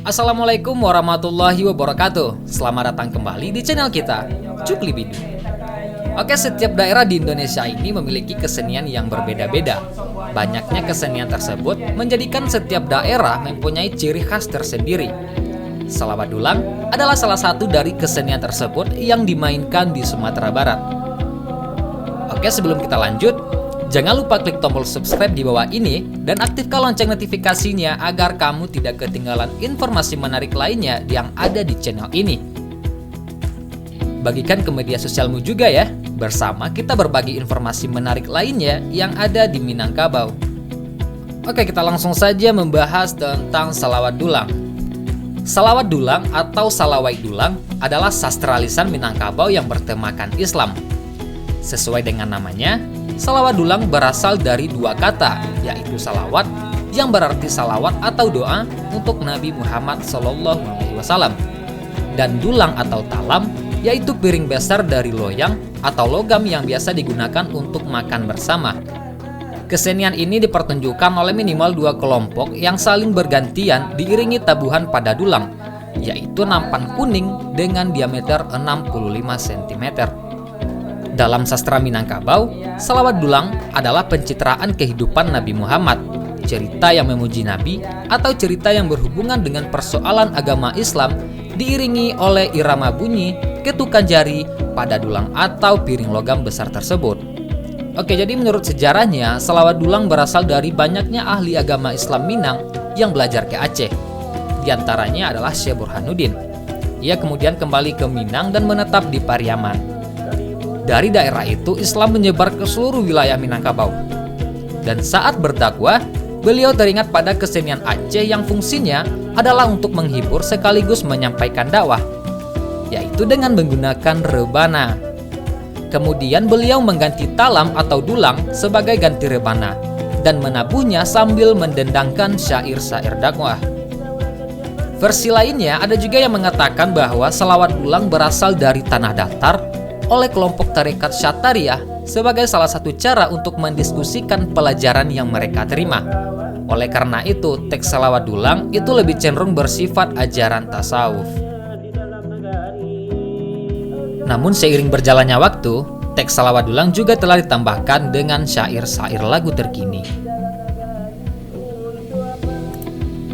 Assalamualaikum warahmatullahi wabarakatuh. Selamat datang kembali di channel kita, Cukli Bidu. Oke, setiap daerah di Indonesia ini memiliki kesenian yang berbeda-beda. Banyaknya kesenian tersebut menjadikan setiap daerah mempunyai ciri khas tersendiri. Salawat Dulang adalah salah satu dari kesenian tersebut yang dimainkan di Sumatera Barat. Oke, sebelum kita lanjut, jangan lupa klik tombol subscribe di bawah ini dan aktifkan lonceng notifikasinya agar kamu tidak ketinggalan informasi menarik lainnya yang ada di channel ini. Bagikan ke media sosialmu juga ya, bersama kita berbagi informasi menarik lainnya yang ada di Minangkabau. Oke, kita langsung saja membahas tentang Salawat Dulang. Salawat Dulang atau Salawai Dulang adalah sastra lisan Minangkabau yang bertemakan Islam. Sesuai dengan namanya, salawat dulang berasal dari dua kata, yaitu salawat yang berarti salawat atau doa untuk Nabi Muhammad SAW, dan dulang atau talam yaitu piring besar dari loyang atau logam yang biasa digunakan untuk makan bersama. Kesenian ini dipertunjukkan oleh minimal dua kelompok yang saling bergantian diiringi tabuhan pada dulang, yaitu nampan kuning dengan diameter 65 cm. Dalam sastra Minangkabau, salawat dulang adalah pencitraan kehidupan Nabi Muhammad, cerita yang memuji Nabi, atau cerita yang berhubungan dengan persoalan agama Islam diiringi oleh irama bunyi, ketukan jari pada dulang atau piring logam besar tersebut. Oke, jadi menurut sejarahnya, salawat dulang berasal dari banyaknya ahli agama Islam Minang yang belajar ke Aceh. Di antaranya adalah Syekh Burhanuddin. Ia kemudian kembali ke Minang dan menetap di Pariaman. Dari daerah itu, Islam menyebar ke seluruh wilayah Minangkabau. Dan saat berdakwah, beliau teringat pada kesenian Aceh yang fungsinya adalah untuk menghibur sekaligus menyampaikan dakwah, yaitu dengan menggunakan rebana. Kemudian beliau mengganti talam atau dulang sebagai ganti rebana dan menabuhnya sambil mendendangkan syair-syair dakwah. Versi lainnya ada juga yang mengatakan bahwa salawat dulang berasal dari tanah datar oleh kelompok tarekat Syatariah sebagai salah satu cara untuk mendiskusikan pelajaran yang mereka terima. Oleh karena itu, teks salawat dulang itu lebih cenderung bersifat ajaran tasawuf. Namun seiring berjalannya waktu, teks salawat dulang juga telah ditambahkan dengan syair-syair lagu terkini.